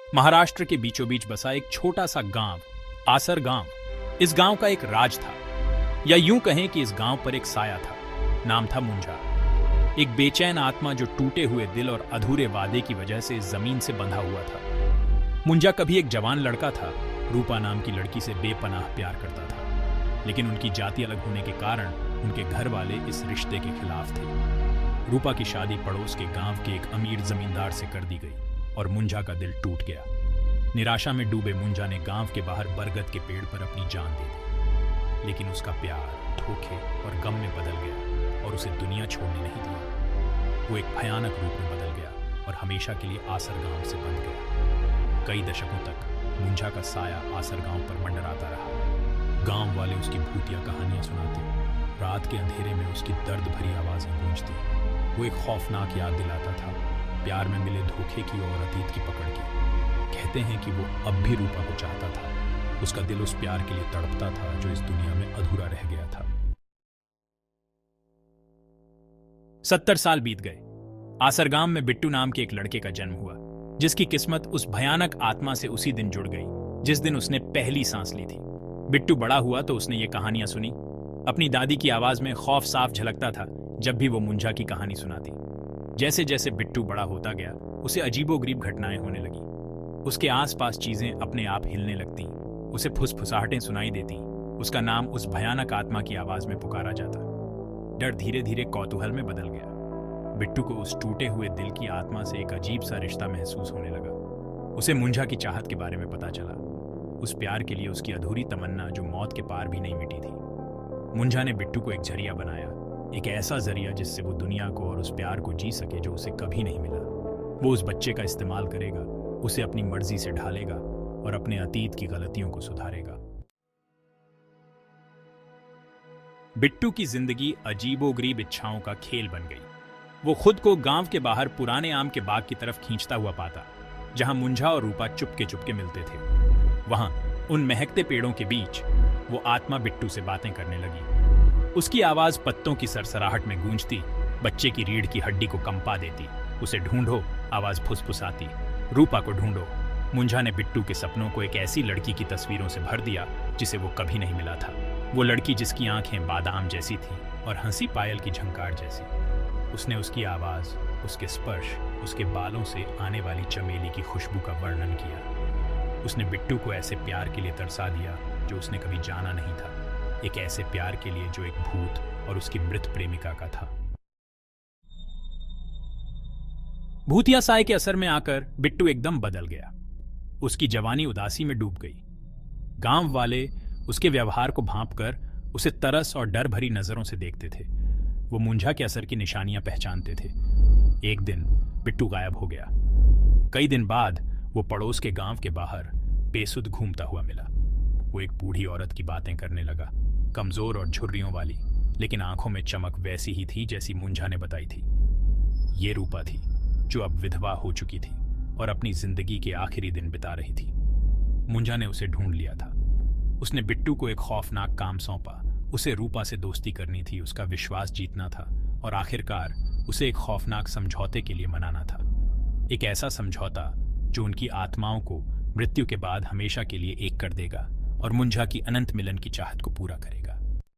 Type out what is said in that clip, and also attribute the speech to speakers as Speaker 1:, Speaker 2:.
Speaker 1: महाराष्ट्र के बीचों बीच बसा एक छोटा सा गांव, आसर गांव। इस गांव का एक राज था, या यूं कहें कि इस गांव पर एक साया था। नाम था मुंजा, एक बेचैन आत्मा जो टूटे हुए दिल और अधूरे वादे की वजह से इस जमीन से बंधा हुआ था। मुंजा कभी एक जवान लड़का था, रूपा नाम की लड़की से बेपनाह प्यार करता था, लेकिन उनकी जाति अलग होने के कारण उनके घर वाले इस रिश्ते के खिलाफ थे। रूपा की शादी पड़ोस के गांव के एक अमीर जमींदार से कर दी गई और मुंजा का दिल टूट गया। निराशा में डूबे मुंजा ने गांव के बाहर बरगद के पेड़ पर अपनी जान दे दी, लेकिन उसका प्यार धोखे और गम में बदल गया और उसे दुनिया छोड़ने नहीं दिया। वो एक भयानक रूप में बदल गया और हमेशा के लिए आसर गांव से बंध गया। कई दशकों तक मुंजा का साया आसर गांव पर मंडराता रहा। गांव वाले उसकी भूतिया कहानियां सुनाते, रात के अंधेरे में उसकी दर्द भरी आवाजें गूंजती। वो एक खौफनाक याद दिलाता था, प्यार में मिले धोखे की और अतीत की पकड़ की। कहते हैं कि वो अब भी रूपा को चाहता था। उसका दिल उस प्यार के लिए तड़पता था जो इस दुनिया में अधूरा रह गया था। 70 साल बीत गए। आसर गांव में बिट्टू नाम के एक लड़के का जन्म हुआ, जिसकी किस्मत उस भयानक आत्मा से उसी दिन जुड़ गई जिस दिन उसने पहली सांस ली थी। बिट्टू बड़ा हुआ तो उसने ये कहानियां सुनी। अपनी दादी की आवाज में खौफ साफ झलकता था जब भी वो मुंजा की कहानी सुनाती। जैसे जैसे बिट्टू बड़ा होता गया, उसे अजीबोगरीब घटनाएं होने लगी। उसके आसपास चीजें अपने आप हिलने लगती, उसे फुसफुसाहटें सुनाई देती। उसका नाम उस भयानक आत्मा की आवाज में पुकारा जाता। डर धीरे धीरे कौतूहल में बदल गया। बिट्टू को उस टूटे हुए दिल की आत्मा से एक अजीब सा रिश्ता महसूस होने लगा। उसे मुंजा की चाहत के बारे में पता चला, उस प्यार के लिए उसकी अधूरी तमन्ना जो मौत के पार भी नहीं मिटी थी। मुंजा ने बिट्टू को एक जरिया बनाया, एक ऐसा जरिया जिससे वो दुनिया को और उस प्यार को जी सके जो उसे कभी नहीं मिला। वो उस बच्चे का इस्तेमाल करेगा, उसे अपनी मर्जी से ढालेगा और अपने अतीत की गलतियों को सुधारेगा। बिट्टू की जिंदगी अजीबोगरीब इच्छाओं का खेल बन गई। वो खुद को गांव के बाहर पुराने आम के बाग की तरफ खींचता हुआ पाता, जहां मुंजा और रूपा चुपके चुपके मिलते थे। वहां उन महकते पेड़ों के बीच वो आत्मा बिट्टू से बातें करने लगी। उसकी आवाज पत्तों की सरसराहट में गूंजती, बच्चे की रीढ़ की हड्डी को कंपा देती। उसे ढूंढो, आवाज फुसफुसाती, रूपा को ढूंढो। मुंजा ने बिट्टू के सपनों को एक ऐसी लड़की की तस्वीरों से भर दिया जिसे वो कभी नहीं मिला था। वो लड़की जिसकी आंखें बादाम जैसी थीं और हंसी पायल की झंकार जैसी। उसने उसकी आवाज, उसके स्पर्श, उसके बालों से आने वाली चमेली की खुशबू का वर्णन किया। उसने बिट्टू को ऐसे प्यार के लिए तरसा दिया जो उसने कभी जाना नहीं था, एक ऐसे प्यार के लिए जो एक भूत और उसकी मृत प्रेमिका का था। भूतिया साए के असर में आकर बिट्टू एकदम बदल गया। उसकी जवानी उदासी में डूब गई। गांव वाले उसके व्यवहार को भांपकर उसे तरस और डर भरी नजरों से देखते थे। वो मुंजा के असर की निशानियां पहचानते थे। एक दिन बिट्टू गायब हो गया। कई दिन बाद वो पड़ोस के गांव के बाहर बेसुध घूमता हुआ मिला। वो एक बूढ़ी औरत की बातें करने लगा, कमजोर और झुर्रियों वाली, लेकिन आंखों में चमक वैसी ही थी जैसी मुंजा ने बताई थी। ये रूपा थी जो अब विधवा हो चुकी थी और अपनी जिंदगी के आखिरी दिन बिता रही थी। मुंजा ने उसे ढूंढ लिया था। उसने बिट्टू को एक खौफनाक काम सौंपा। उसे रूपा से दोस्ती करनी थी, उसका विश्वास जीतना था और आखिरकार उसे एक खौफनाक समझौते के लिए मनाना था। एक ऐसा समझौता जो उनकी आत्माओं को मृत्यु के बाद हमेशा के लिए एक कर देगा और मुंजा की अनंत मिलन की चाहत को पूरा करेगा।